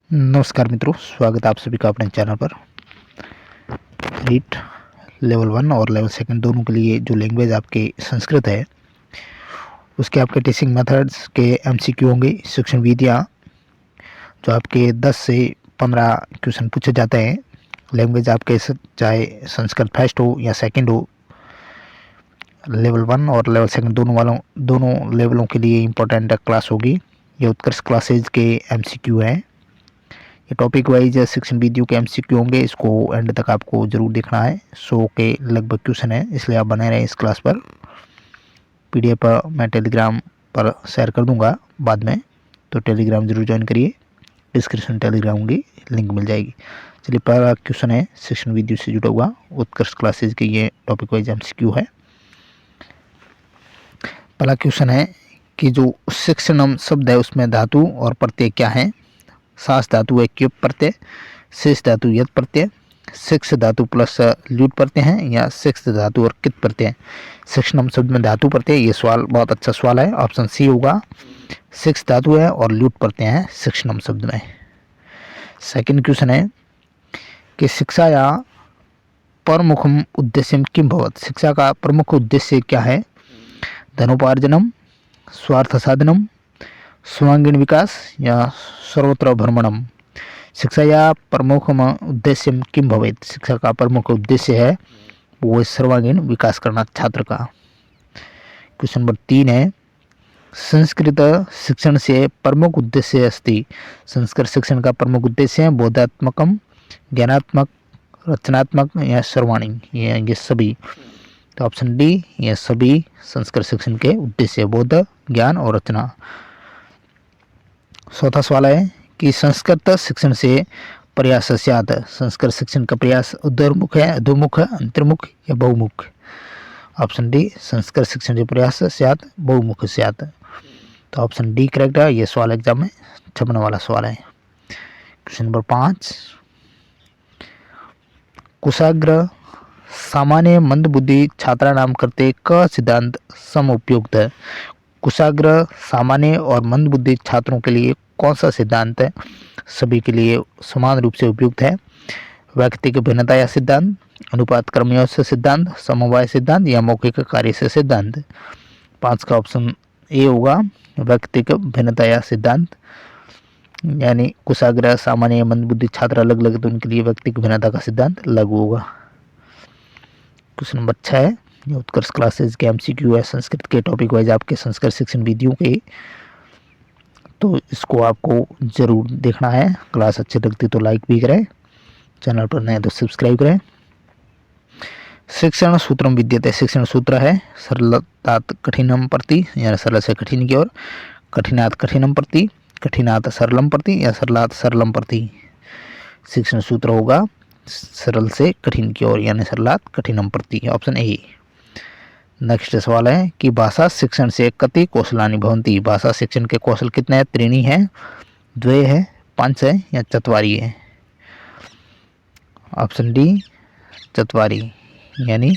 नमस्कार मित्रों, स्वागत है आप सभी का अपने चैनल पर। रीट लेवल 1 और लेवल 2 दोनों के लिए जो लैंग्वेज आपकी संस्कृत है उसके आपके टीचिंग मेथड्स के एमसीक्यू होंगे, शिक्षण विधियाँ, जो आपके 10 से 15 क्वेश्चन पूछे जाते हैं। लैंग्वेज आपके चाहे संस्कृत फर्स्ट हो या सेकंड हो, लेवल 1 और लेवल 2 दोनों लेवलों के लिए इम्पोर्टेंट क्लास होगी। ये उत्कर्ष क्लासेज के एमसीक्यू हैं। ये टॉपिक वाइज शिक्षण वीडियो के एमसीक्यू होंगे, इसको एंड तक आपको जरूर देखना है। 100 के लगभग क्वेश्चन है, इसलिए आप बने रहें इस क्लास पर। पीडीएफ मैं टेलीग्राम पर शेयर कर दूंगा बाद में, तो टेलीग्राम जरूर ज्वाइन करिए। डिस्क्रिप्शन टेलीग्राम की लिंक मिल जाएगी। चलिए, पहला क्वेश्चन है शिक्षण वीडियो से जुड़ा हुआ उत्कर्ष क्लासेज के, ये टॉपिक वाइज एमसीक्यू है। पहला क्वेश्चन है कि जो शिक्षणम शब्द है उसमें धातु और प्रत्यय क्या है। सास धातु है क्युप प्रत्यय, शेष धातु यत प्रत्यय, शिक्ष धातु प्लस ल्यूट प्रत्यय है, या शिक्ष धातु और कित प्रत्यय। शिक्षणम शब्द में धातु प्रत्यय, ये सवाल बहुत अच्छा सवाल है। ऑप्शन सी होगा। शिक्ष धातु है और ल्यूट प्रत्यय है शिक्षणम शब्द में। सेकंड क्वेश्चन है कि शिक्षा या प्रमुखम उद्देश्य किम भवत। शिक्षा का प्रमुख उद्देश्य क्या है। धनोपार्जनम, स्वार्थ साधनम, सर्वांगीण विकास, या सर्वत्र भ्रमणम। शिक्षा या प्रमुख उद्देश्य किम भवेत। शिक्षा का प्रमुख उद्देश्य है वो सर्वांगीण विकास करना छात्र का। क्वेश्चन नंबर 3 है संस्कृत शिक्षण से प्रमुख उद्देश्य अस्ति। संस्कृत शिक्षण का प्रमुख उद्देश्य है बोधात्मकम, ज्ञानात्मक, रचनात्मक, या सर्वाणी, ये सभी। तो ऑप्शन डी, ये सभी संस्कृत शिक्षण के उद्देश्य, बोध, ज्ञान और रचना। चौथा सवाल है कि संस्कृत शिक्षण से प्रयास स्यात्। संस्कृत शिक्षण का प्रयास उद्धरमुख है, अधोमुख, अंतर्मुख, या बहुमुख। ऑप्शन डी, संस्कृत शिक्षण से प्रयास स्यात्, बहुमुख स्यात्। तो ऑप्शन डी करेक्ट है। ये सवाल एग्जाम में छपने वाला सवाल है। क्वेश्चन नंबर 5, कुशाग्र सामान्य मंद बुद्धि छात्रा नाम करते क सिद्धांत सम उपयुक्त है। कुशाग्र सामान्य और मंद बुद्धि छात्रों के लिए कौन सा सिद्धांत है सभी के लिए समान रूप से उपयुक्त है। व्यक्तिगत भिन्नता या सिद्धांत, अनुपात क्रमयों से सिद्धांत, समवाय सिद्धांत, या मौखिक कार्य से सिद्धांत। 5 का ऑप्शन ए होगा, व्यक्तिगत भिन्नता या सिद्धांत। यानी कुशाग्र सामान्य मंद बुद्धि छात्र अलग अलग, तो उनके लिए व्यक्तिगत भिन्नता का सिद्धांत लागू होगा। क्वेश्चन नंबर 6 है, ये उत्कर्ष क्लासेज के एमसीक्यू है संस्कृत के टॉपिक वाइज आपके संस्कृत शिक्षण वीडियो के, तो इसको आपको जरूर देखना है। क्लास अच्छी लगती तो लाइक भी करें, चैनल पर नए तो सब्सक्राइब करें। शिक्षण सूत्रम विद्यते, शिक्षण सूत्र है सरलतात् कठिनम प्रति, यानी सरल से कठिन की ओर, कठिनात् कठिनम प्रति, कठिनात् सरलम प्रति, या सरलात् सरलम प्रति। शिक्षण सूत्र होगा सरल से कठिन की ओर, यानी सरलात् कठिनम प्रति। Option A. नेक्स्ट सवाल है कि भाषा शिक्षण से कति कौशलानि भवन्ति। भाषा शिक्षण के कौशल कितने हैं। त्रीणि है, द्वे है, 5 है, या चत्वारि है। ऑप्शन डी चत्वारि, यानी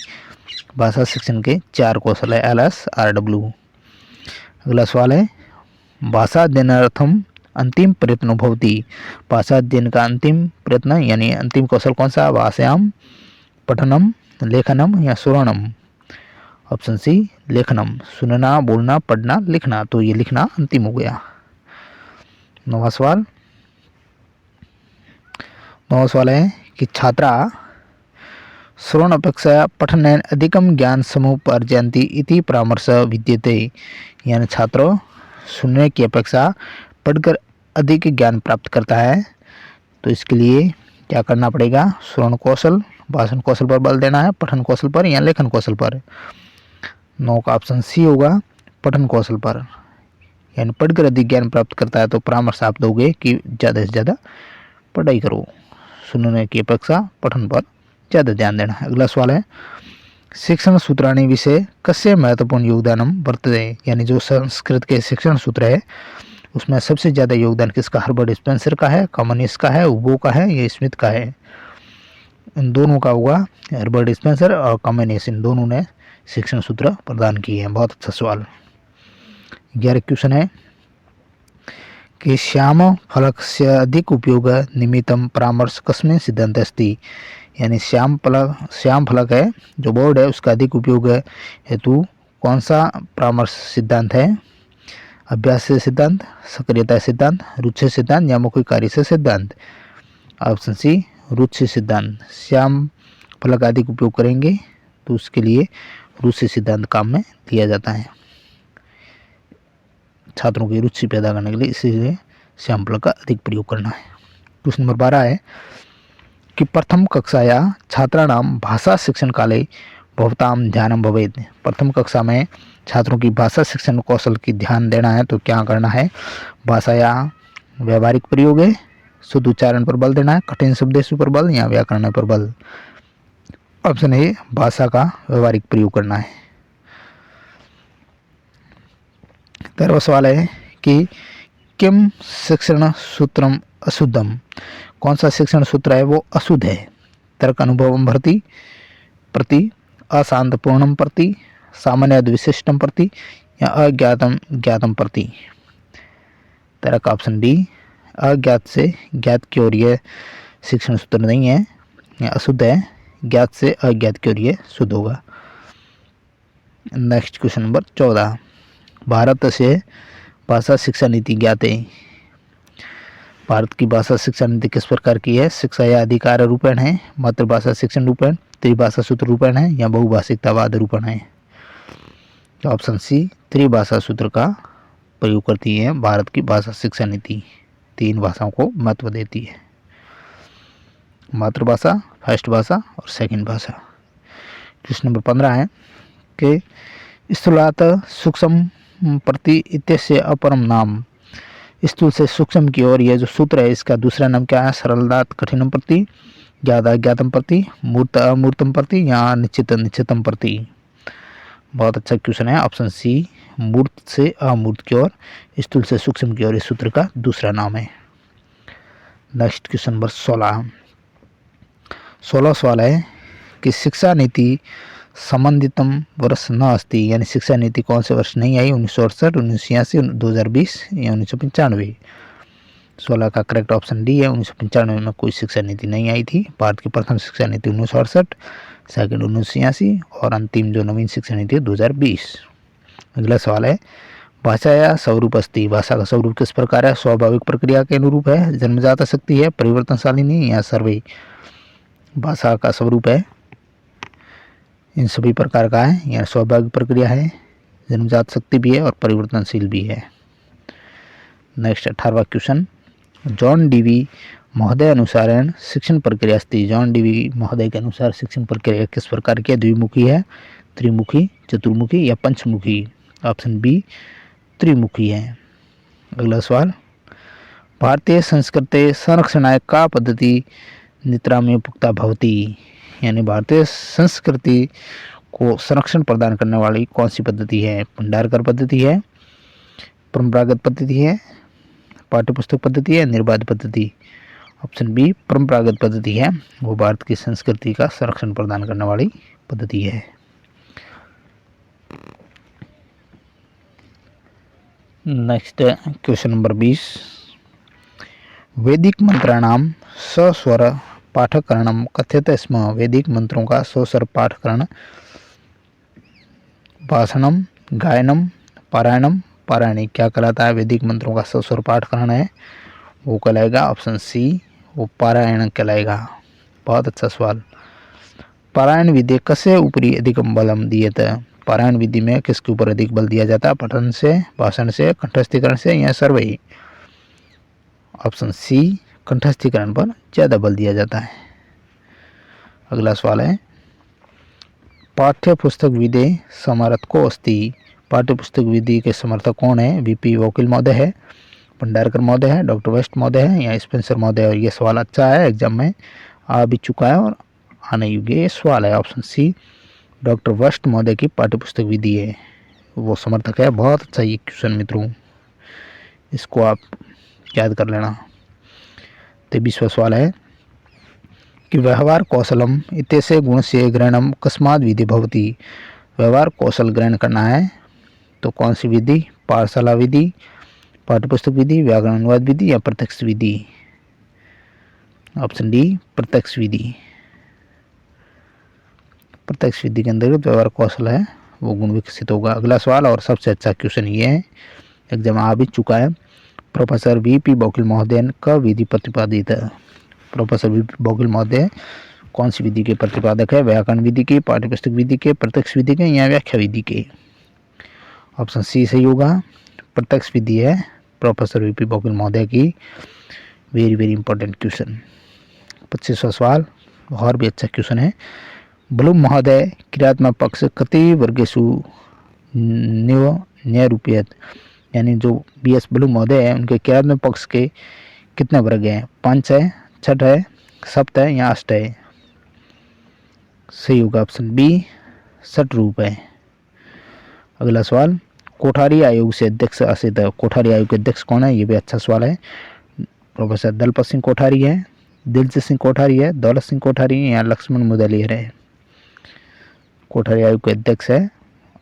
भाषा शिक्षण के 4 कौशल है, LSRW। अगला सवाल है भाषा अध्ययनार्थम अंतिम प्रयत्न भवति। भाषा अध्ययन का अंतिम प्रयत्न यानी अंतिम कौशल कौन सा। भाषायाम पठनम, लेखनम, या श्रवणम। ऑप्शन सी लेखनम, सुनना, बोलना, पढ़ना, लिखना, तो ये लिखना अंतिम हो गया। नौवां सवाल है कि छात्रा श्रवण अपेक्षा पठनेन अधिकम ज्ञान समुपार्जयन्ति इति परामर्श विद्यते। यानी छात्र सुनने की अपेक्षा पढ़कर अधिक ज्ञान प्राप्त करता है, तो इसके लिए क्या करना पड़ेगा। श्रवण कौशल, भाषण कौशल पर बल देना है, पठन कौशल पर या लेखन कौशल पर। 9 का ऑप्शन सी होगा, पठन कौशल पर। यानी पढ़कर अधिक ज्ञान प्राप्त करता है तो परामर्श आप दोगे कि ज़्यादा से ज़्यादा पढ़ाई करो, सुनने की अपेक्षा पठन पर ज़्यादा ध्यान देना है। अगला सवाल है शिक्षण सूत्राणि विषय कस्य महत्वपूर्ण योगदानम वर्तते। यानी जो संस्कृत के शिक्षण सूत्र है उसमें सबसे ज़्यादा योगदान किसका। हर्बर्ट स्पेंसर का है, कॉमनिस का है, वो का है, या स्मिथ का है। इन दोनों का होगा, हर्बर्ट स्पेंसर और कॉमनिस, इन दोनों ने शिक्षण सूत्र प्रदान किए हैं। बहुत अच्छा सवाल। 11 क्वेश्चन है कि श्याम फलकस्य अधिक उपयोग निमित्तं परामर्श कस्मिन् सिद्धान्ते अस्ति। यानी श्याम फलक है जो बोर्ड है उसका अधिक उपयोग हेतु कौन सा परामर्श सिद्धांत है? अभ्यास से सिद्धांत, सक्रियता सिद्धांत, रुचि सिद्धांत या मुख्य कार्य से सिद्धांत। ऑप्शन सी रुचि सिद्धांत। श्याम फलक अधिक उपयोग करेंगे तो उसके लिए रुचि सिद्धांत काम में लिया जाता है, छात्रों की रुचि पैदा करने के लिए, इसीलिए श्याम फलक का अधिक प्रयोग करना है। क्वेश्चन नंबर 12 है कि प्रथम कक्षाया छात्राणां भाषा शिक्षण काले भवतां ध्यानं भवेत्। प्रथम कक्षा में छात्रों की भाषा शिक्षण कौशल की ध्यान देना है तो क्या करना है? भाषा या व्यवहारिक प्रयोग है, शुद्ध उच्चारण पर बल देना है, कठिन शब्दों पर बल या व्याकरण पर बल। ऑप्शन ए भाषा का व्यवहारिक प्रयोग करना है। 13वां सवाल है कि किम शिक्षण सूत्रम अशुद्धम। कौन सा शिक्षण सूत्र है वो अशुद्ध है? तर्क अनुभवम भरति प्रति, अशांत पूर्णम प्रति, सामान्य विशिष्टम प्रति या अज्ञातम ज्ञातम प्रति। तर्क ऑप्शन डी, अज्ञात से ज्ञात की ओर यह शिक्षण सूत्र नहीं है, या अशुद्ध है, ज्ञात से अज्ञात की ओर यह शुद्ध होगा। नेक्स्ट क्वेश्चन नंबर 14, भारत से भाषा शिक्षा नीति ज्ञात है। भारत की भाषा शिक्षा नीति किस प्रकार की है? शिक्षा या अधिकार रूपेण है, मातृभाषा शिक्षण रूपेण, त्रिभाषा सूत्र रूपेण है या बहुभाषिकतावाद रूपेण है। ऑप्शन सी त्रिभाषा सूत्र का प्रयोग करती है भारत की भाषा शिक्षा नीति, 3 भाषाओं को महत्व देती है, मातृभाषा, फर्स्ट भाषा और सेकंड भाषा। क्वेश्चन नंबर 15 है कि स्थूलात सूक्ष्म प्रति इत्यस्य अपरम नाम। स्थूल से सूक्ष्म की ओर यह जो सूत्र है इसका दूसरा नाम क्या है? सरलदात कठिनम प्रति, ज्ञात अज्ञातम प्रति, मूर्त अमूर्तम प्रति या निश्चित निश्चितम प्रति। बहुत अच्छा क्वेश्चन है। ऑप्शन सी मूर्त से अमूर्त की ओर, स्थूल से सूक्ष्म की ओर इस सूत्र का दूसरा नाम है। नेक्स्ट क्वेश्चन नंबर 16 सवाल है कि शिक्षा नीति संबंधितम वर्ष न अस्ति। यानी शिक्षा नीति कौन से वर्ष नहीं आई? 1968, 1986, 2020 या 1995। 16 का करेक्ट ऑप्शन डी है, 1995 में कोई शिक्षा नीति नहीं आई थी। भारत की प्रथम शिक्षा नीति 1968, सेकंड 1986 और अंतिम जो नवीन शिक्षा नीति है 2020। अगला सवाल है भाषा या स्वरूप अस्ति। भाषा का स्वरूप किस प्रकार है? स्वाभाविक प्रक्रिया के अनुरूप है, जन्मजात शक्ति है, परिवर्तनशालिनी या सर्वे। भाषा का स्वरूप है इन सभी प्रकार का है, या स्वाभाविक प्रक्रिया है, जन्मजात शक्ति भी है और परिवर्तनशील भी है। नेक्स्ट 18वां क्वेश्चन, जॉन डीवी महोदय अनुसार शिक्षण प्रक्रिया अस्ति। जॉन डीवी महोदय के अनुसार शिक्षण प्रक्रिया किस प्रकार की है? द्विमुखी है, त्रिमुखी, चतुर्मुखी या पंचमुखी। ऑप्शन बी त्रिमुखी है। अगला सवाल, भारतीय संस्कृते संरक्षणाय का पद्धति नितराम पुख्ता भवती। यानी भारतीय संस्कृति को संरक्षण प्रदान करने वाली कौन सी पद्धति है? भंडारकर पद्धति है, परंपरागत पद्धति है, पाठ्यपुस्तक पद्धति है, निर्बाध पद्धति। ऑप्शन बी परंपरागत पद्धति है, वो भारत की संस्कृति का संरक्षण प्रदान करने वाली पद्धति है। नेक्स्ट क्वेश्चन नंबर 20, वैदिक मंत्राणाम सस्वर पाठकरणम कथ्यते स्म। वैदिक मंत्रों का सस्वर पाठकरण भाषणम, गायनम, पारायणम, पारायणी क्या कहलाता है? वैदिक मंत्रों का सस्वर पाठकरण है वो कहलाएगा ऑप्शन सी, वो पारायण कहलाएगा। बहुत अच्छा सवाल। पारायण विधि कसे ऊपरी अधिकम बलम दिएत। पारायण विधि में किसके ऊपर अधिक बल दिया जाता है? पठन से, भाषण से, कंठस्थीकरण से या सर्वे। ऑप्शन सी कंठस्थीकरण पर ज़्यादा बल दिया जाता है। अगला सवाल है पाठ्य पुस्तक विधि समर्थको अस्ति। पाठ्य पुस्तक विधि के समर्थक कौन है? वीपी वकील महोदय है, भंडारकर महोदय है, डॉक्टर वेस्ट महोदय है या स्पेंसर महोदय। और ये सवाल अच्छा है, एग्जाम में आ भी चुका है और आने योग्य ये सवाल है। ऑप्शन सी डॉक्टर वेस्ट महोदय की पाठ्यपुस्तक विधि है, वो समर्थक है। बहुत अच्छा ये क्वेश्चन मित्रों, इसको आप याद कर लेना। 23वां सवाल है कि व्यवहार कौशलम इत्यस्य गुणस्य ग्रहणम कस्माद् विधि भवति। व्यवहार कौशल ग्रहण करना है तो कौन सी विधि? पाठशाला विधि, पाठ्यपुस्तक विधि, व्याकरण अनुवाद विधि या प्रत्यक्ष विधि? ऑप्शन डी प्रत्यक्ष विधि। प्रत्यक्ष विधि के अंतर्गत व्यवहार कौशल है वो गुण विकसित होगा। अगला सवाल और सबसे अच्छा क्वेश्चन ये है, एग्जाम आ भी चुका है। प्रोफेसर वीपी बघेल महोदय का विधि प्रतिपादित है। प्रोफेसर वीपी बघेल महोदय कौन सी विधि के प्रतिपादक है? व्याकरण विधि के, पाठ्यपुस्तक विधि के, प्रत्यक्ष विधि के या व्याख्या विधि के? ऑप्शन सी सही होगा, प्रत्यक्ष विधि है प्रोफेसर वीपी बघेल महोदय की। Very very important question. 25वां सवाल और भी अच्छा क्वेश्चन है। ब्लूम महोदय क्रियात्मक पक्ष कति वर्गेषु न्यायरूप्यत, यानी जो BS ब्लूम महोदय है उनके क्रियात्मक पक्ष के कितने वर्ग हैं? 5 है, 6 है, 7 है या 8 है? सही होगा ऑप्शन बी 6 रूप है। अगला सवाल, कोठारी आयोग से अध्यक्ष आसित है। कोठारी आयोग के अध्यक्ष कौन है? ये भी अच्छा सवाल है। प्रोफेसर दलपत सिंह कोठारी है, दिलजीत सिंह कोठारी है, दौलत सिंह कोठारी है या लक्ष्मण मुदलियार है? कोठारी आयोग के अध्यक्ष है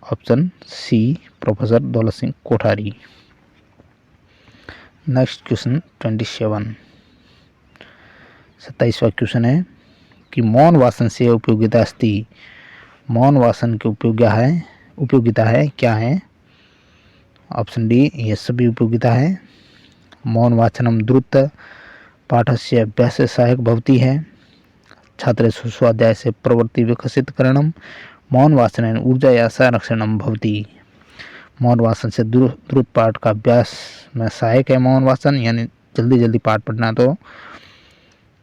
option C professor Daulat Singh Kothari. Next question 27वां क्वेश्चन है कि मौन वासन से उपयोगिता अस्ति। मौन वासन की उपयोगिता है क्या है? ऑप्शन डी ये सभी उपयोगिता है। मौन वाचनम द्रुत पाठस्य अभ्यास सहायक भवति है। छात्रेषु स्वाध्याय से प्रवृत्ति विकसित करणम। मौन वाचन ऊर्जा या संरक्षणम भवति। मौन वाचन से द्रुत पाठ का अभ्यास में सहायक है मौन वाचन, यानी जल्दी जल्दी पाठ पढ़ना तो।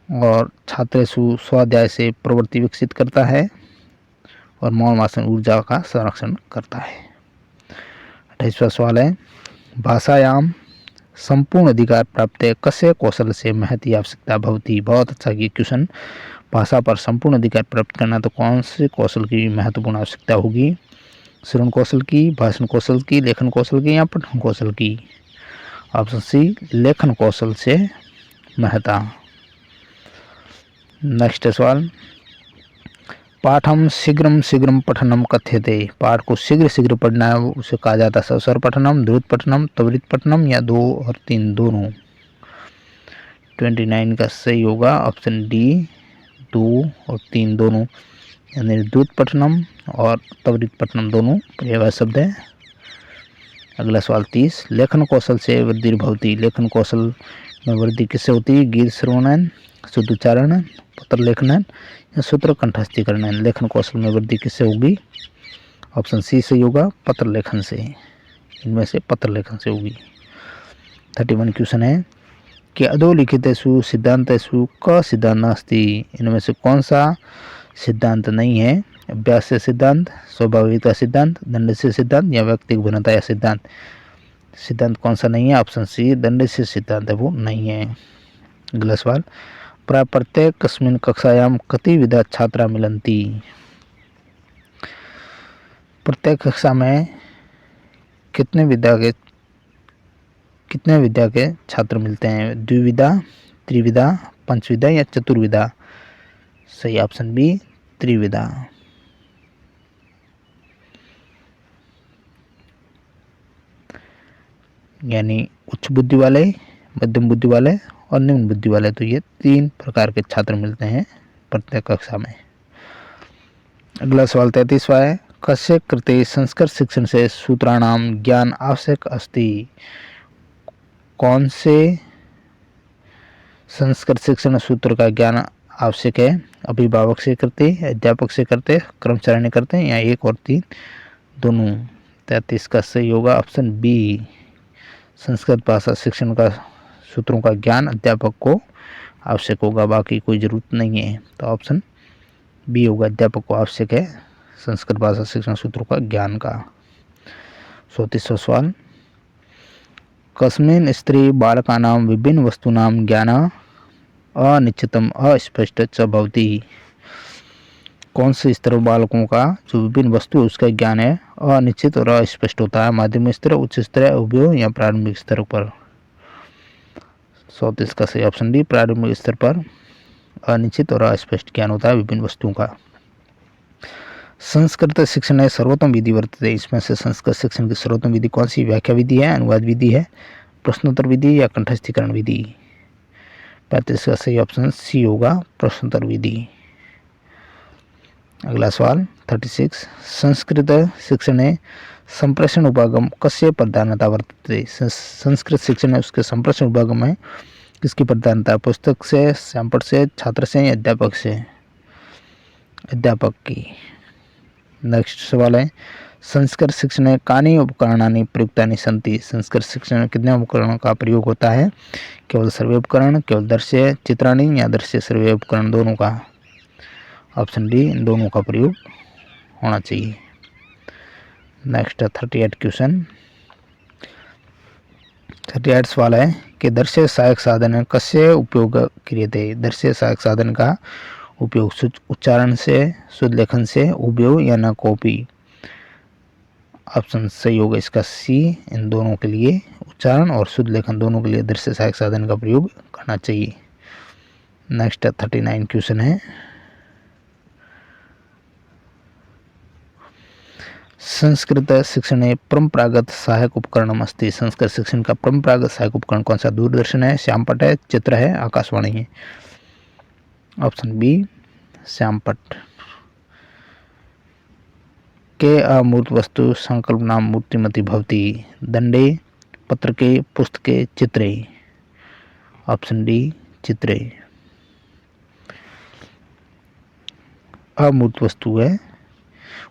और छात्रेषु स्वाध्याय से प्रवृत्ति विकसित करता है और मौन वाचन ऊर्जा का संरक्षण करता है। 28वां सवाल है, भाषायाम संपूर्ण अधिकार प्राप्त कस्य कौशल से महती आवश्यकता भवति। बहुत अच्छा ये क्वेश्चन। भाषा पर संपूर्ण अधिकार प्राप्त करना तो कौन से कौशल की महत्वपूर्ण आवश्यकता होगी? श्रवण कौशल की, भाषण कौशल की, लेखन कौशल की या पठन कौशल की? ऑप्शन सी लेखन कौशल से महता। नेक्स्ट सवाल, पाठम शीघ्रम शीघ्रम पठनम कथ्यते। पाठ को शीघ्र शीघ्र पढ़ना है उसे कहा जाता है सस्वर पठनम, द्रुत पठनम, त्वरित पठनम या 2 और 3 दोनों? 29 का सही होगा ऑप्शन डी 2 और 3 दोनों, यानी द्रुत पठनम और त्वरित पठनम दोनों पर्यायवाची शब्द है। अगला सवाल 30, लेखन कौशल से वृद्धि भवति। लेखन कौशल में वृद्धि किससे होती है? गीत श्रवणन, शुद्ध उच्चारण, पत्र लेखन या सूत्र कंठस्थीकरण। लेखन कौशल में वृद्धि किससे होगी? ऑप्शन सी सही होगा, पत्र लेखन से। इनमें से पत्र लेखन से होगी। 31 क्वेश्चन है कि अधोलिखितेषु सिद्धांतेषु क सिद्धांत नास्ति। इनमें से कौन सा सिद्धांत नहीं है? अभ्यास से सिद्धांत, स्वाभाविकता सिद्धांत, दंड से सिद्धांत या व्यक्तिगत भिन्नता या सिद्धांत? सिद्धांत कौन सा नहीं है? ऑप्शन सी दंड से सिद्धांत है वो नहीं है। अगला सवाल, प्राय प्रत्येक कस्मिन् कक्षायां कति विधा छात्रा मिलन्ति। प्रत्येक कक्षा में कितने विधा के छात्र मिलते हैं? द्विविधा, त्रिविधा, पंचविधा या चतुर्विधा? सही ऑप्शन बी त्रिविधा। यानी उच्च बुद्धि वाले, मध्यम बुद्धि वाले और निम्न बुद्धि वाले, तो ये 3 प्रकार के छात्र मिलते हैं प्रत्येक कक्षा में। अगला सवाल 33वां है, कस्य कृते संस्कृत शिक्षण से सूत्राणाम ज्ञान आवश्यक अस्ति। कौन से संस्कृत शिक्षण सूत्र का ज्ञान आवश्यक है? अभिभावक से करते, अध्यापक से करते, कर्मचारी करते हैं या 1 और 3 दोनों? 33 का सही होगा ऑप्शन बी, संस्कृत भाषा शिक्षण का सूत्रों का ज्ञान अध्यापक को आवश्यक होगा, बाकी कोई ज़रूरत नहीं है। तो ऑप्शन बी होगा, अध्यापक को आवश्यक है संस्कृत भाषा शिक्षण सूत्रों का ज्ञान का। 34वां सवाल, कस्मिन् स्त्री बालकानां विभिन्न वस्तूनां ज्ञान अनिश्चितम अस्पष्ट च भवति। कौन से स्तर बालकों का जो विभिन्न वस्तु है उसका ज्ञान है अनिश्चित और अस्पष्ट होता है? माध्यमिक स्तर, उच्च स्तर, उभय या प्रारंभिक स्तर पर? 34 का सही ऑप्शन डी, प्रारंभिक स्तर पर अनिश्चित और अस्पष्ट ज्ञान होता है विभिन्न वस्तुओं का। संस्कृत शिक्षण है सर्वोत्तम विधि वर्तते। इसमें से संस्कृत शिक्षण की सर्वोत्तम विधि कौन सी? व्याख्या विधि है, अनुवाद विधि है, प्रश्नोत्तर विधि या कंठस्थीकरण विधि। 35 का सही ऑप्शन सी होगा, प्रश्नोत्तर विधि। अगला सवाल 36, संस्कृत शिक्षणे संप्रेषण उपागम कस्य प्रधानता वर्तते। संस्कृत शिक्षण है उसके संप्रेषण उपागम में किसकी प्रधानता, पुस्तक से, सैंपट से, छात्र से या अध्यापक से। अध्यापक की। नेक्स्ट सवाल है, संस्कृत शिक्षणे कानि उपकरणानि प्रयुक्तानि सन्ति। संस्कृत शिक्षण में कितने उपकरणों का प्रयोग होता है, केवल सर्वे उपकरण, केवल दृश्य चित्राणी या दृश्य सर्वे उपकरण दोनों का। ऑप्शन डी, इन दोनों का प्रयोग होना चाहिए। नेक्स्ट 38 क्वेश्चन, 38 सवाल है कि दृश्य सहायक साधन कस्य उपयोग क्रियते। दृश्य सहायक साधन का उपयोग उच्चारण से, शुद्ध लेखन से, उपयोग या न कॉपी। ऑप्शन सही होगा इसका सी, इन दोनों के लिए, उच्चारण और शुद्ध लेखन दोनों के लिए दृश्य सहायक साधन का प्रयोग करना चाहिए। नेक्स्ट 39 क्वेश्चन है, संस्कृत शिक्षणे परंपरागत सहायक उपकरणम अस्ति। संस्कृत शिक्षण का परंपरागत सहायक उपकरण कौन सा। दूरदर्शन है, श्यामपट है, चित्र है, आकाशवाणी है। ऑप्शन बी, श्यामपट। के अमूर्त वस्तु संकल्पना मूर्तिमती भवति। दंडे, पत्रके, पुस्तके, चित्रे। ऑप्शन डी, चित्रे। अमूर्त वस्तु है,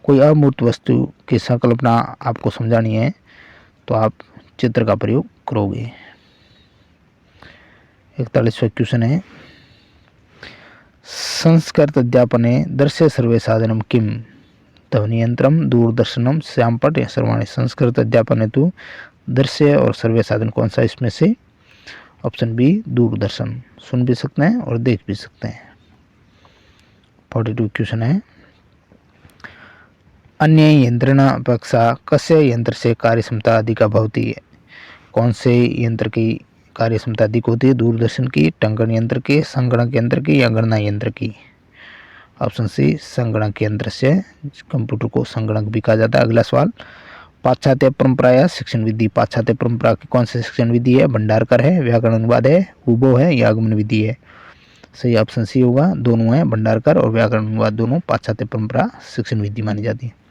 कोई अमूर्त वस्तु की संकल्पना आपको समझानी है तो आप चित्र का प्रयोग करोगे। 41वां क्वेश्चन है, संस्कृत अध्यापने दृश्य सर्वे साधनम किम। ध्वनि यंत्रम, दूरदर्शनम, श्यामपट या सर्वाणी। संस्कृत अध्यापन हेतु दृश्य और सर्वे साधन कौन सा इसमें से। Option B, Doordarshan. सुन भी सकते हैं और देख भी सकते हैं। 42 क्वेश्चन है, अन्य यंत्रण अपेक्षा कस्य यंत्र से कार्य क्षमता अधिक भवति। कौन से यंत्र की कार्य क्षमता अधिक होती है। दूरदर्शन की, टंकन यंत्र की, संगणक यंत्र की या गणना यंत्र की। ऑप्शन सी, संगणक यंत्र से। कंप्यूटर को संगणक भी कहा जाता है। अगला सवाल, पाश्चात्य परंपरा या शिक्षण विधि। पाश्चात्य परंपरा की कौन सी शिक्षण विधि है। भंडारकर है, व्याकरण अनुवाद है, हुबो है या आगमन विधि है। सही ऑप्शन सी होगा, दोनों है, भंडारकर और व्याकरण अनुवाद दोनों पाश्चात्य परंपरा शिक्षण विधि मानी जाती है।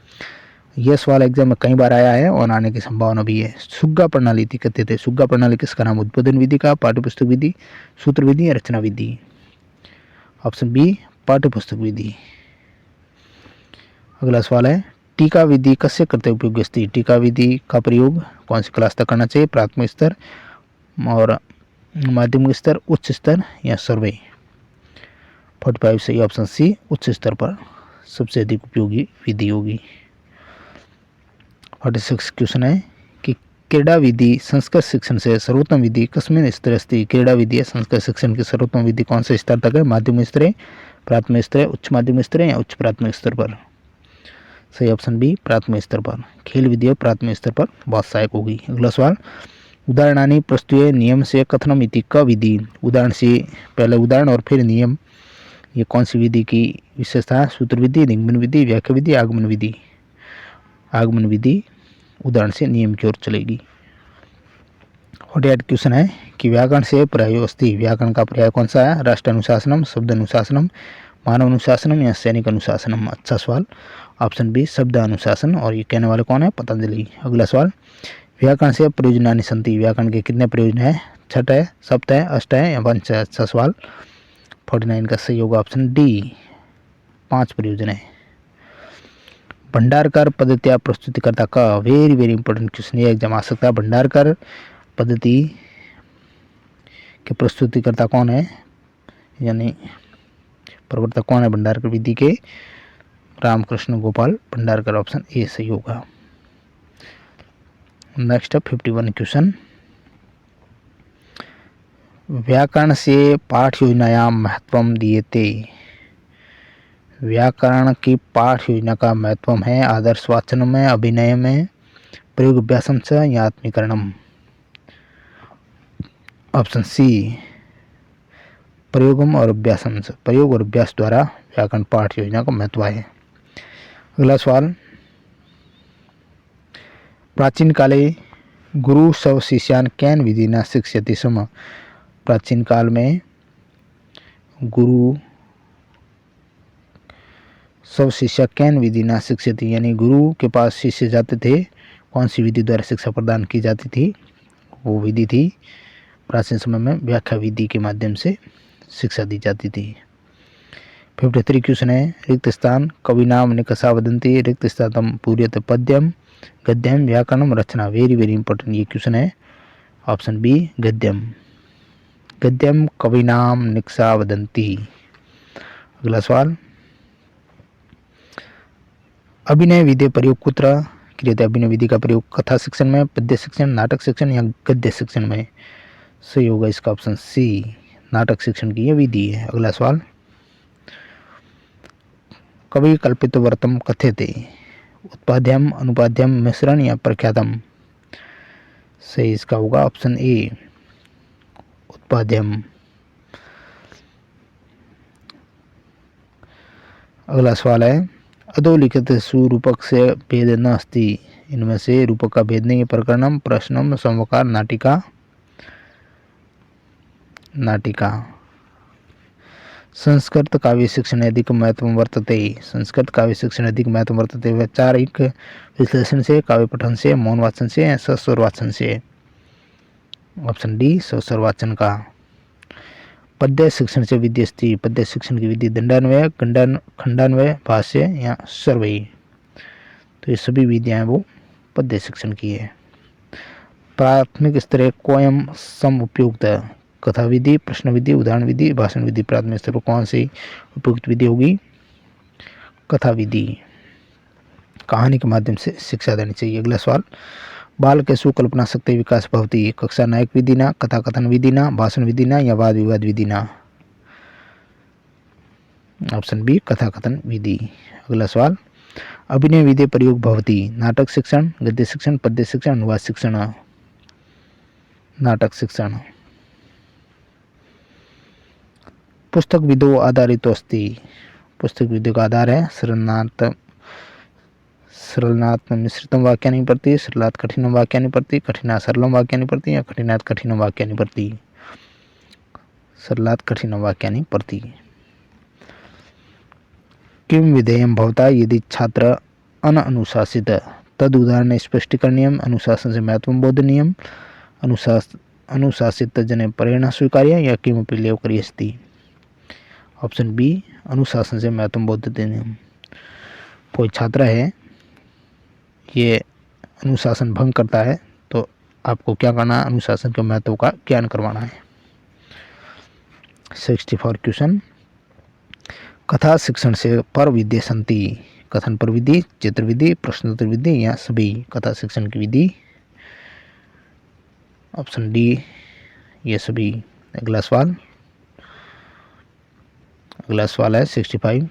यह सवाल एग्जाम में कई बार आया है और आने की संभावना भी है। सुग्गा प्रणाली कहते थे। सुग्गा प्रणाली किसका नाम। उद्बोधन विधि का, पाठ्यपुस्तक विधि, सूत्र विधि या रचना विधि। ऑप्शन बी, पाठ्यपुस्तक विधि। अगला सवाल है, टीका विधि कस्य करते उपयोगी अस्ति। टीका विधि का प्रयोग कौन सी क्लास तक करना चाहिए। प्राथमिक स्तर और माध्यमिक स्तर, उच्च स्तर या सर्वे। 45 सही ऑप्शन सी, उच्च स्तर पर सबसे अधिक उपयोगी विधि होगी। 46 क्वेश्चन है कि क्रीड़ा विधि संस्कृत शिक्षण से सर्वोत्तम विधि कस्मिन् स्तरे अस्ति। क्रीड़ा विधि संस्कृत शिक्षण की सर्वोत्तम विधि कौन से स्तर तक है। माध्यमिक स्तर, प्राथमिक स्तर, उच्च माध्यमिक स्तर या उच्च प्राथमिक स्तर पर। सही ऑप्शन बी, प्राथमिक स्तर पर। खेल विधि प्राथमिक स्तर पर बहुत सहायक होगी। अगला सवाल, उदाहरणानि प्रस्तुते नियम से कथनम इति क विधि। उदाहरण से पहले उदाहरण और फिर नियम, ये कौन सी विधि की विशेषता है। सूत्र विधि, निगमन विधि, व्याख्या विधि, आगमन विधि। आगमन विधि उदाहरण से नियम की ओर चलेगी। 48 क्वेश्चन है कि व्याकरण से पर्याय अस्ति। व्याकरण का पर्याय कौन सा है। राष्ट्र अनुशासनम, शब्द अनुशासनम, मानव अनुशासनम या सैनिक अनुशासनम। अच्छा सवाल, ऑप्शन बी, शब्द अनुशासन। और ये कहने वाले कौन है, पतंजलि। अगला सवाल, व्याकरण से प्रयोजनानि सन्ति। व्याकरण के कितने प्रयोजन है। छठ है, सप्त है, अष्ट है या पंच है। अच्छा सवाल, 49 का सही होगा ऑप्शन डी, 5 प्रयोजन है। भंडारकर पद्धतिया प्रस्तुतिकर्ता का। वेरी इंपॉर्टेंट क्वेश्चन, ये एग्जाम आ सकता है। भंडारकर पद्धति के प्रस्तुतिकर्ता कौन है, यानी प्रवर्तक कौन है भंडारकर विधि के। रामकृष्ण गोपाल भंडारकर। ऑप्शन ए सही होगा। नेक्स्ट 51 क्वेश्चन, व्याकरण से पाठ योजनायां महत्व दीयते। व्याकरण की पाठ योजना का महत्व है। आदर्श वाचन में, अभिनय में, प्रयोग अभ्यासम च या आत्मीकरणम। ऑप्शन सी, प्रयोगम और अभ्यासम से। प्रयोग और अभ्यास द्वारा व्याकरण पाठ योजना का महत्व है। अगला सवाल, प्राचीन काले गुरु सव शिष्यान कैन विधिना शिक्षयति स्म। प्राचीन काल में गुरु सब शिष्य कैन विधिना शिक्षयति, यानी गुरु के पास शिष्य जाते थे, कौन सी विधि द्वारा शिक्षा प्रदान की जाती थी, वो विधि थी प्राचीन समय में व्याख्या विधि के माध्यम से शिक्षा दी जाती थी। 53 क्वेश्चन है, रिक्त स्थान कवि नाम निकषा वदंती, रिक्त स्थानम पूर्यत पद्यम गद्यम व्याकरणम रचना। वेरी वेरी इंपॉर्टेंट ये क्वेश्चन है। ऑप्शन बी गद्यम, गद्यम कवि नाम निकषा वदंती। अगला सवाल, अभिनय विधि प्रयोग कुत्र क्रियते। अभिनय विधि का प्रयोग कथा शिक्षण में, पद्य शिक्षण, नाटक शिक्षण या गद्य शिक्षण में। सही होगा इसका ऑप्शन सी, नाटक शिक्षण की यह विधि है। अगला सवाल, कवि कल्पित वर्तम कथ्यते। उत्पाद्यम, अनुपाद्यम, मिश्रण या प्रख्यातम। सही इसका होगा ऑप्शन ए, उत्पाद्यम। अगला सवाल है, अधोलिखित सुरूपक से भेद न अस्ति। इनमें से रूपक का भेद नहीं है। प्रकरणम, प्रश्नम, समवकार, नाटिका। नाटिका। संस्कृत काव्य शिक्षण अधिक महत्व वर्तते। संस्कृत काव्य शिक्षण अधिक महत्व वर्तते। वैचारिक विश्लेषण से, काव्य पठन से, मौन वाचन से या सस्वर वाचन से। ऑप्शन डी सस्वर वाचन का। पद्य शिक्षण से विद्यस्ति। पद्य शिक्षण की विधि दंडान्वय, खंडान्वय, भाष्य या सर्वयी। तो ये सभी विधियां वो पद्य शिक्षण की है। प्राथमिक स्तर कोयम सम उपयुक्त। कथा विधि, प्रश्न विधि, उदाहरण विधि, भाषण विधि। प्राथमिक स्तर पर कौन सी उपयुक्त विधि होगी? कथा विधि। कहानी के माध्यम से शिक्षा देनी चाहिए। अगला सवाल, बाल के सुकल्पना शक्ति विकास भवती। कक्षा नायक विधि ना, कथा कथन विधि ना, भाषण विधि ना या वाद विवाद विधि ना। ऑप्शन बी कथा कथन विधि। अगला सवाल, अभिनय विधि प्रयोग भवती। नाटक शिक्षण, गद्य शिक्षण, पद्य शिक्षण, अनुवाद शिक्षण। नाटक शिक्षण। पुस्तक विधो आधारित अस्ति। पुस्तक विधि का आधार है सरलनात् मिश्रितम वाक्यानि प्रति, सरलात् कठिनम वाक्यानि प्रति, कठिनात् सरलम वाक्यानि प्रति या कठिनात् कठिनम वाक्यानि प्रति। सरलात् कठिनम वाक्यानि प्रति। किम विधेयम भवता यदि छात्र अननुशासित। तद उदाहरण स्पष्टीकरणीयम, अनुशासन से महत्वम बोधनीयम, अनुशासित जने प्रेरणा स्वीकार्य या किमपि लेव करियस्ति। ऑप्शन बी अनुशासन से महत्वम बोधनीयम। कोई छात्र है ये अनुशासन भंग करता है तो आपको क्या करना है? अनुशासन के महत्व का ज्ञान करवाना है। 64 क्वेश्चन, कथा शिक्षण से पर विधि संति। कथन पर विधि, चित्र विधि, प्रश्नोत्तर विधि या सभी। कथा शिक्षण की विधि। ऑप्शन डी ये सभी। अगला सवाल है 65,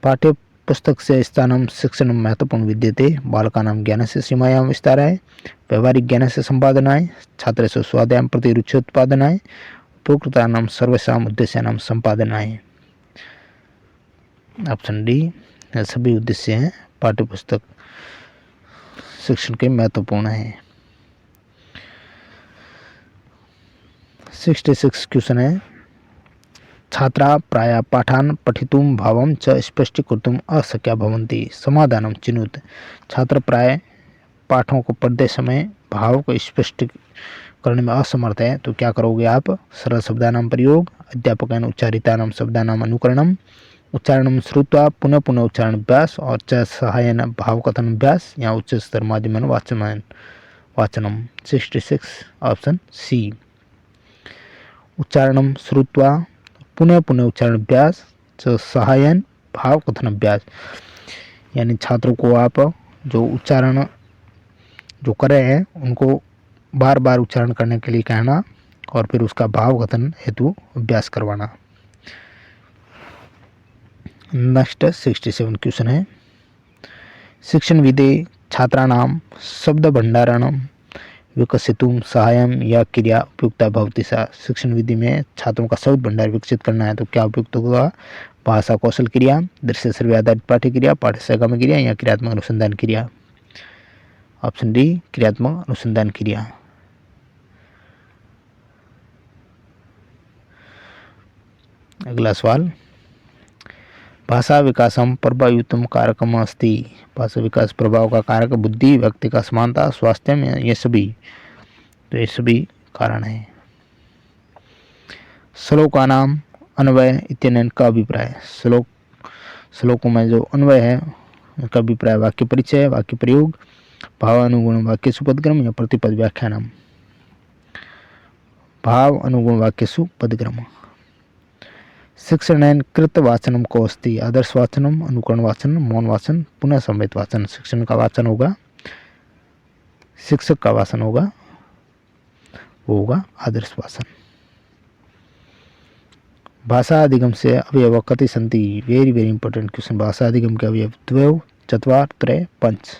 पाठ्य पुस्तक से स्थानम शिक्षण महत्वपूर्ण विद्यते। बालकानां ज्ञान से सीमायां विस्ताराय, व्यवहारिक ज्ञान से संपादनाय, छात्र से स्वाध्याय प्रति रुचि उत्पादनाय, उपयुक्तानां सर्वेषां उद्देश्यानां संपादनाय। ऑप्शन डी सभी उद्देश्य हैं पाठ्य पुस्तक शिक्षण के महत्वपूर्ण है। 66 क्वेश्चन है, छात्रा प्राय पाठान पठितुम भावम च स्पष्टीकर्तुम अशक्या भवन्ति। समाधानम चिनुत। छात्र प्राय पाठों को पढ़ते समय भाव को स्पष्ट करने में असमर्थ है तो क्या करोगे आप? सरल शब्दानां प्रयोग, अध्यापकेन उच्चारितानां शब्दानां अनुकरणम, उच्चारणम श्रुत्वा पुनः पुनः उच्चारण अभ्यास और च सहायन भावकथन अभ्यास या उच्च स्तर माध्यमेन वाचनम। 66 ऑप्शन सी। उच्चारणम श्रुत्वा पुनः पुनः उच्चारण अभ्यास, सहायन भाव कथन अभ्यास, यानी छात्रों को आप जो उच्चारण जो कर रहे हैं उनको बार बार उच्चारण करने के लिए कहना और फिर उसका भाव कथन हेतु अभ्यास करवाना। नेक्स्ट 67 क्वेश्चन है, शिक्षण विधि छात्राणां शब्द भंडारणम विकसितुम सहायम या क्रिया उपयुक्ता भवति सा। शिक्षण विधि में छात्रों का शब्द भंडार विकसित करना है तो क्या उपयुक्त होगा? भाषा कौशल क्रिया, दृश्य सर्वे आधारित पाठ्य क्रिया, पाठ्य सहगामी क्रिया या क्रियात्मक अनुसंधान क्रिया। ऑप्शन डी क्रियात्मक अनुसंधान क्रिया। अगला सवाल, भाषा विकासम प्रभावयुतम कारकम अस्ति। भाषा विकास प्रभाव का कारक बुद्धि, व्यक्ति का समानता, स्वास्थ्य में ये सभी, तो ये सभी कारण है। श्लोका नाम अन्वय इत्यनेन का अभिप्राय। श्लोकों में जो अन्वय है उनका अभिप्राय वाक्य परिचय, वाक्य प्रयोग, भाव अनुगुण वाक्य सुपदक्रम या प्रतिपद व्याख्यानम। भाव अनुगुण वाक्य सुपदक्रम। शिक्षण कृत वाचनम को अस्ति। आदर्श वाचनम, अनुकरण वाचन, मौन वाचन, पुनः संवेद वाचन। शिक्षण का वाचन होगा, शिक्षक का वाचन होगा, वो होगा आदर्श वाचन। भाषा अधिगम से अवयव कति सन्ति। Very very important question. भाषा अधिगम के अवयव द्वौ, चत्वार, त्रय, पंच।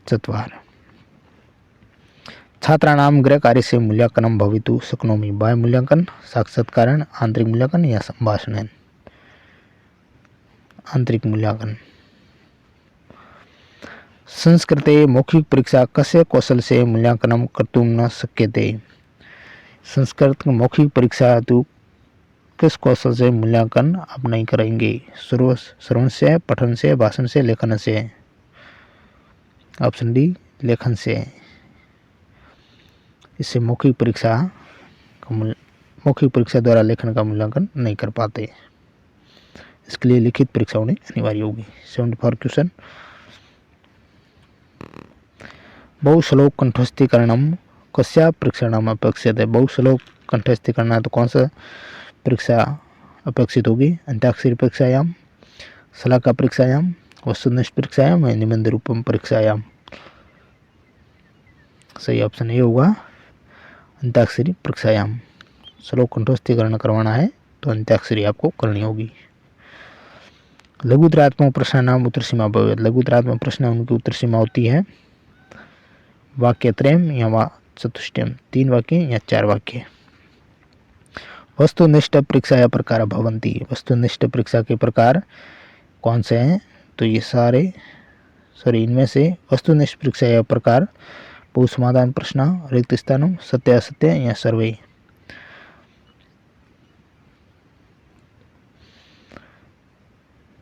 चत्वार। छात्राणाम गृह कार्य से मूल्यांकनम भवितु शक्नोमि। बाह्य मूल्यांकन, साक्षात्कारण, आंतरिक मूल्यांकन या संभाषण। आंतरिक मूल्यांकन। संस्कृते मौखिक परीक्षा कस्य कौशल से मूल्यांकनम कर्तुं न शक्यते। संस्कृत मौखिक परीक्षा हेतु किस कौशल से मूल्यांकन आप नहीं करेंगे। श्रवण से, पठन से, भाषण से, लेखन से। ऑप्शन डी लेखन से। इससे मौखिक परीक्षा द्वारा लेखन का मूल्यांकन नहीं कर पाते। इसके लिए लिखित परीक्षा होनी अनिवार्य होगी। 74 क्वेश्चन। बहुश्लोक कंठस्थीकरणम कस्या परीक्षाणाम अपेक्षित है। बहुश्लोक कंठस्थीकरण है तो कौन सा परीक्षा अपेक्षित होगी। अंत्याक्षरी परीक्षायाम, शलाका परीक्षायाम, वस्तुनिष्ठ परीक्षायाम या निबंध रूपम परीक्षायाम। सही ऑप्शन ए होगा अंत्याक्षरी परीक्षायाम। श्लोक कंठस्थीकरण करवाना है तो अंत्याक्षरी आपको करनी होगी। लघुतरात्मक प्रश्न नाम उत्तर सीमा भवेत्। लघुतरात्मक प्रश्न उनकी उत्तर सीमा होती है वाक्य त्रयम या चतुष्टयम, 3 वाक्य या 4 वाक्य। वस्तुनिष्ठ परीक्षा या प्रकार भवंती। वस्तुनिष्ठ परीक्षा के प्रकार कौन से हैं, तो ये सारे इनमें से वस्तुनिष्ठ परीक्षा या प्रकार बहुसमाधान प्रश्न, रिक्त स्थानम, सत्य असत्य या सर्वे।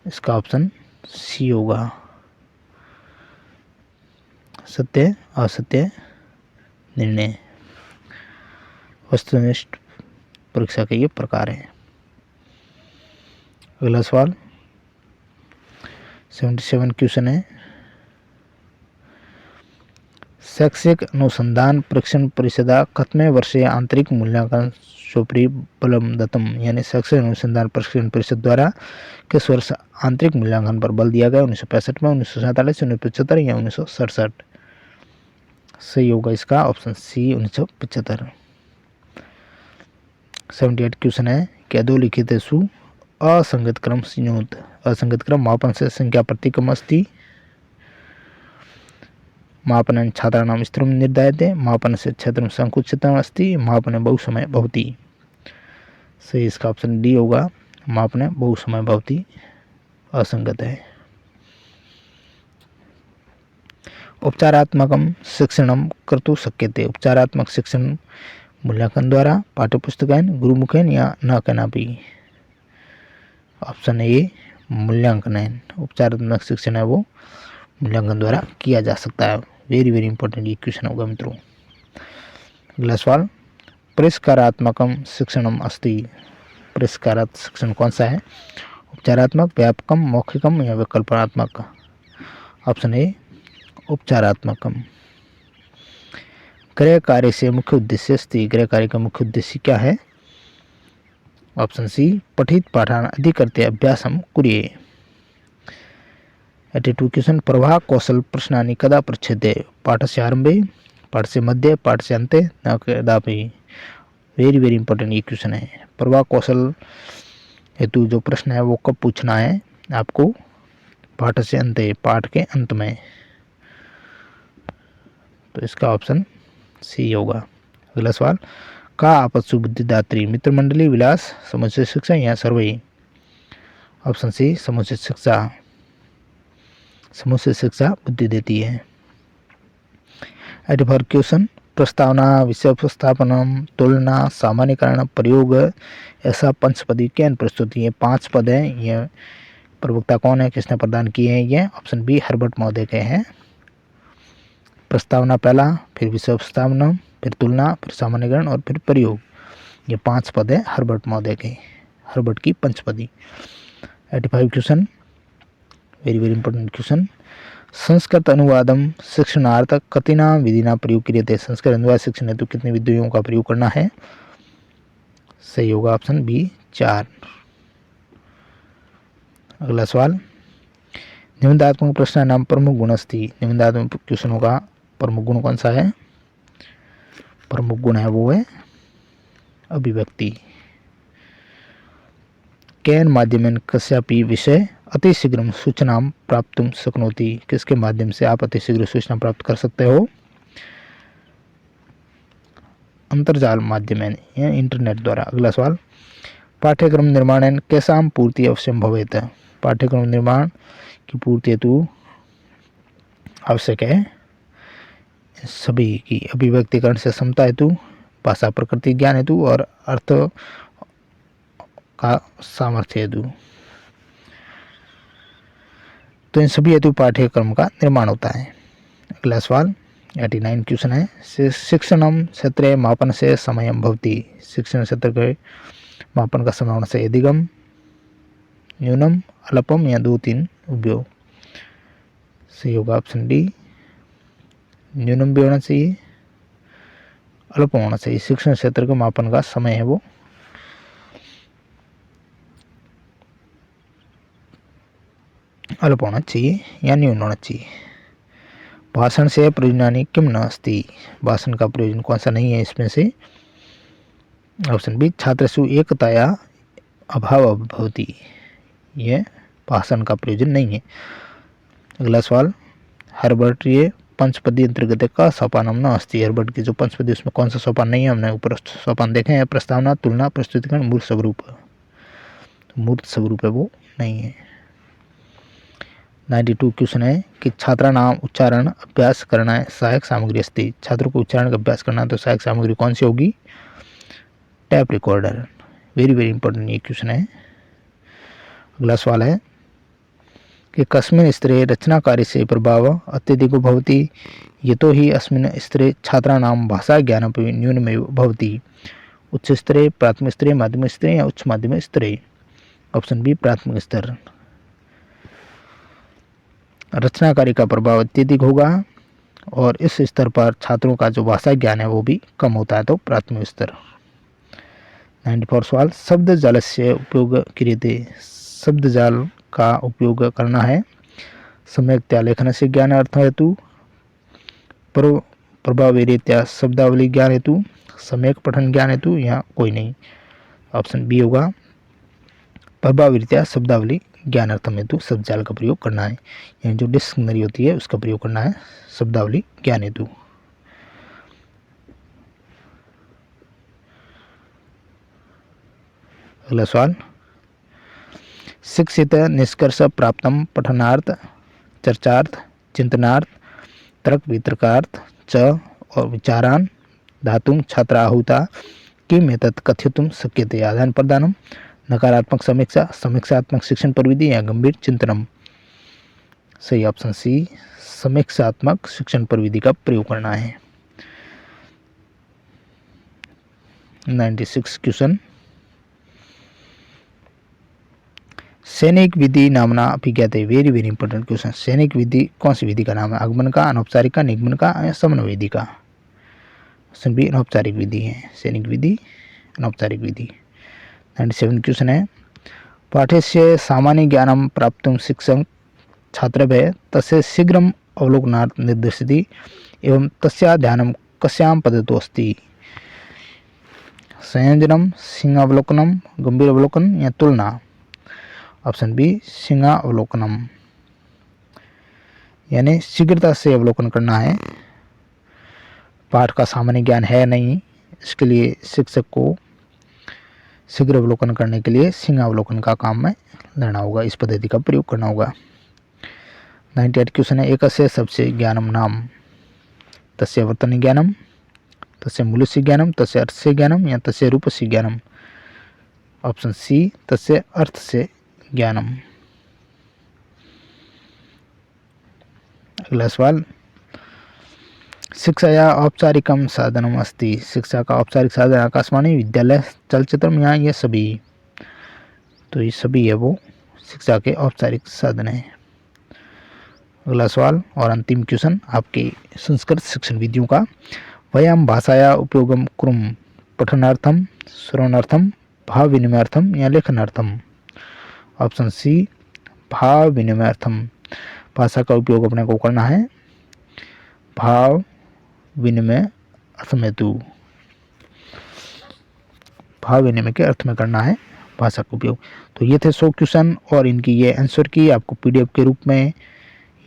इसका ऑप्शन सी होगा सत्य असत्य निर्णय। वस्तुनिष्ठ परीक्षा के ये प्रकार है। अगला सवाल 77 क्वेश्चन है। शैक्षिक अनुसंधान परीक्षण परिषदा कतमे वर्षीय आंतरिक मूल्यांकन सोपरी बलम दत्तम। यानी शैक्षिक अनुसंधान परीक्षण परिषद द्वारा किस वर्ष आंतरिक मूल्यांकन पर बल दिया गया। 1965 में, 1947, 1975 या 1967। सही होगा इसका ऑप्शन सी 1975। 78 क्वेश्चन है कि अधोलिखितेषु असंगत क्रम संयुक्त। असंगत क्रम मापन से संख्या प्रतिक्रम अस्ति। मापन छात्राणां स्तरं निर्धार्यते। मापन से क्षेत्रं संकुचितम् अस्ति। मापन बहुसमय भवति। सही इसका ऑप्शन डी होगा मापन बहुसमय भवति असंगत है। उपचारात्मकं शिक्षणं कर्तुं शक्यते। उपचारात्मक शिक्षण मूल्यांकन द्वारा, पाठ्यपुस्तकेन, गुरुमुखेन या न केनापि। ऑप्शन ए मूल्यांकन है। उपचारात्मक शिक्षण है वो मूल्यांकन द्वारा किया जा सकता है। वेरी वेरी इंपॉर्टेंट ये क्वेश्चन होगा मित्रों। अगला सवाल, परिष्कारात्मकम शिक्षणम अस्ति। परिष्कारात्मक शिक्षण कौन सा है। उपचारात्मक, व्यापकम, मौखिकम या विकल्पनात्मक। Option A उपचारात्मकम। गृह कार्य से मुख्य उद्देश्य अस्ति। गृह कार्य का मुख्य उद्देश्य क्या है। ऑप्शन सी पठित पाठान अधिकृत्य अभ्यासम कुर्ये। 82 क्वेश्चन। प्रवाह कौशल प्रश्नानि कदा पृच्छ्यते। पाठस्य आरंभे, पाठस्य मध्ये, पाठस्य अन्ते न कदापि। वेरी वेरी इंपॉर्टेंट ये क्वेश्चन है। प्रवाह कौशल हेतु जो प्रश्न है वो कब पूछना है आपको। पाठस्य अन्ते, पाठ के अंत में। तो इसका ऑप्शन सी होगा। अगला सवाल, का आपत्सु बुद्धिदात्री। मित्र मंडली, विलास, समुचित शिक्षा या सर्वे। ऑप्शन सी समुचित शिक्षा। समुचित शिक्षा बुद्धि देती है। 84 क्वेश्चन, प्रस्तावना, विषय उपस्थापन, तुलना, सामान्यकरण, प्रयोग, ऐसा पंचपदी कैन प्रस्तुति। ये 5 पद हैं। ये प्रवक्ता कौन है, किसने प्रदान किए हैं? ये ऑप्शन बी हर्बर्ट महोदय के हैं। प्रस्तावना पहला, फिर विषय उपस्थापना, फिर तुलना, फिर सामान्यकरण और फिर प्रयोग। ये 5 पद है हर्बर्ट महोदय के, हर्बर्ट की पंचपदी। 85 question, very very important question. संस्कृत अनुवादम शिक्षणार्थ कतिना विधिना प्रयोग क्रियते। संस्कृत अनुवाद शिक्षण हेतु कितनी विधियों का प्रयोग करना है? सही होगा ऑप्शन बी 4। अगला सवाल, निबंधात्मक प्रश्न नाम प्रमुख गुण अस्ति। निबंधात्मक क्वेश्चनों का प्रमुख गुण कौन सा है? प्रमुख गुण है वो है अभिव्यक्ति। केन माध्यमेन कस्यापि विषय अतिशीघ्र सूचना प्राप्तुं शक्नोति। किसके माध्यम से आप अतिशीघ्र सूचना प्राप्त कर सकते हो? अंतर्जाल माध्यमेन या इंटरनेट द्वारा। अगला सवाल, पाठ्यक्रम निर्माणेन केषां पूर्ति अवश्यम भवेत्। पाठ्यक्रम निर्माण की पूर्ति हेतु आवश्यक है सभी की अभिव्यक्तिकरण से समता हेतु, भाषा प्रकृति ज्ञान हेतु और अर्थ का सामर्थ्य हेतु। तो इन सभी हेतु पाठ्यक्रम का निर्माण होता है। अगला सवाल 89 क्वेश्चन है, शिक्षणम क्षेत्रे मापन से समयम भवति। शिक्षण क्षेत्र के मापन का समय होना चाहिए अधिगम, न्यूनम, अल्पम या 2-3 उभयो। सही होगा ऑप्शन डी, न्यूनम भी होना चाहिए, अल्पम होना चाहिए। शिक्षण क्षेत्र के मापन का समय है वो अल्प होना चाहिए या न्यून होना चाहिए। भाषण से प्रयोजनानि किम न अस्ति। भाषण का प्रयोजन कौन सा नहीं है इसमें से? ऑप्शन बी छात्रसु एकताया अभाव भवति। यह भाषण का प्रयोजन नहीं है। अगला सवाल, हर्बर्ट ये पंचपदी अंतर्गत का सोपानम न अस्ति। हर्बर्ट की जो पंचपदी उसमें कौन सा सोपान नहीं है? हमने ऊपर सोपान देखे हैं, प्रस्तावना, तुलना, प्रस्तुतिकरण, मूर्त स्वरूप। मूर्त स्वरूप है वो नहीं है। 92 क्वेश्चन है कि छात्राणाम उच्चारण अभ्यास करना है सहायक सामग्री अस्ति। छात्रों को उच्चारण का अभ्यास करना है तो सहायक सामग्री कौन सी होगी? Tap recorder. Very very important ये क्वेश्चन है। अगला सवाल है कि कस्मिन् स्तरे रचनाकार्य से प्रभाव अत्यधिको भवति। यतो हि अस्मिन् स्तरे छात्राणाम भाषा ज्ञानमपि न्यूनमेव भवति। उच्च स्तरे, प्राथमिक स्तरे, माध्यमिक स्तरे या उच्च माध्यमिक स्तरे। ऑप्शन बी प्राथमिक स्तर। रचनाकारी का प्रभाव अत्यधिक होगा और इस स्तर पर छात्रों का जो भाषा ज्ञान है वो भी कम होता है, तो प्राथमिक स्तर। 94 सवाल, शब्द जाल से उपयोग क्रियते। शब्द जाल का उपयोग करना है सम्यक्तया लेखन से ज्ञान अर्थ हेतु, प्रभावी रीत्या शब्दावली ज्ञान हेतु, सम्यक पठन ज्ञान हेतु या कोई नहीं। ऑप्शन बी होगा प्रभावी रीत्या शब्दावली ज्ञान अर्थम हेतु शब्द जाल का प्रयोग करना है। यानी जो डिक्शनरी होती है उसका प्रयोग करना है शब्दावली ज्ञान हेतु। अगला सवाल, शिक्षित निष्कर्ष प्राप्तम पठनार्थ, चर्चार्थ, चिंतनार्थ, तर्क वितर्कार्थ च और विचारान धातुं छात्राहुता किम एतत् कथयितुं शक्यते। आदान प्रदानम, नकारात्मक समीक्षा, समीक्षात्मक शिक्षण प्रविधि या गंभीर चिंतनम। सही ऑप्शन सी समीक्षात्मक शिक्षण प्रविधि का प्रयोग करना है। 96 क्वेश्चन, सैनिक विधि नामना अभिज्ञाते। Very very important question. सैनिक विधि कौन सी विधि का नाम है? आगमन का, अनौपचारिक का, निगमन का या समन्वय विधि का? ऑप्शन बी अनौपचारिक विधि है। सैनिक विधि अनौपचारिक विधि। 97 क्वेश्चन है, पाठ्यस्य सामान्य ज्ञानम प्राप्तुं शिक्षक छात्रभ्यः तस्य शीघ्रम अवलोकनार्थ निर्देशति एवं तस्या ध्यानं कस्यां पद्धतौ अस्ति। संयोजनम, सिंहावलोकनम, गंभीर अवलोकन या तुलना। ऑप्शन बी सिंहावलोकनम, यानी शीघ्रता से अवलोकन करना है। पाठ का सामान्य ज्ञान है नहीं, इसके लिए शिक्षक को शीघ्र अवलोकन करने के लिए सिंहावलोकन का काम में लेना होगा, इस पद्धति का प्रयोग करना होगा। 98 क्वेश्चन है, एकस्य सबसे ज्ञानम नाम। तस्य वर्तनी ज्ञानम, तस्य मूल्यस्य ज्ञानम, तस्य अर्थस्य ज्ञानम या तस्य रूपस्य ज्ञानम। ऑप्शन सी तस्य अर्थस्य ज्ञानम। अगला सवाल, शिक्षाया औपचारिकम साधनम अस्ति। शिक्षा का औपचारिक साधन आकाशवाणी, विद्यालय, चलचित्रम या ये सभी। तो ये सभी है वो शिक्षा के औपचारिक साधन है। अगला सवाल और अंतिम क्वेश्चन आपके संस्कृत शिक्षण विधियों का, वयम भाषाया उपयोगम कुर्म पठनार्थम, श्रवणार्थम, भाव विनिमयार्थम या लेखनार्थम। ऑप्शन सी भाव विनिमयार्थम। भाषा का उपयोग अपने को करना है भाव विनिमय अर्थ में, भाव विनिमय के अर्थ में करना है भाषा का उपयोग। तो ये थे 100 क्वेश्चन और इनकी ये आंसर की आपको पीडीएफ के रूप में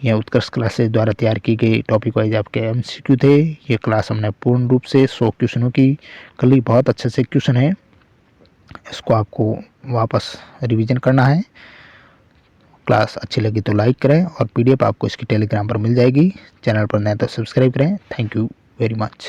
यह उत्कर्ष क्लासेस द्वारा तैयार की गई टॉपिक वाइज आपके एमसीक्यू थे। ये क्लास हमने पूर्ण रूप से 100 क्वेश्चनों की कर ली। बहुत अच्छे से क्वेश्चन है, इसको आपको वापस रिवीजन करना है। क्लास अच्छी लगी तो लाइक करें और पीडीएफ आपको इसकी टेलीग्राम पर मिल जाएगी। चैनल पर नए तो सब्सक्राइब करें। Thank you very much.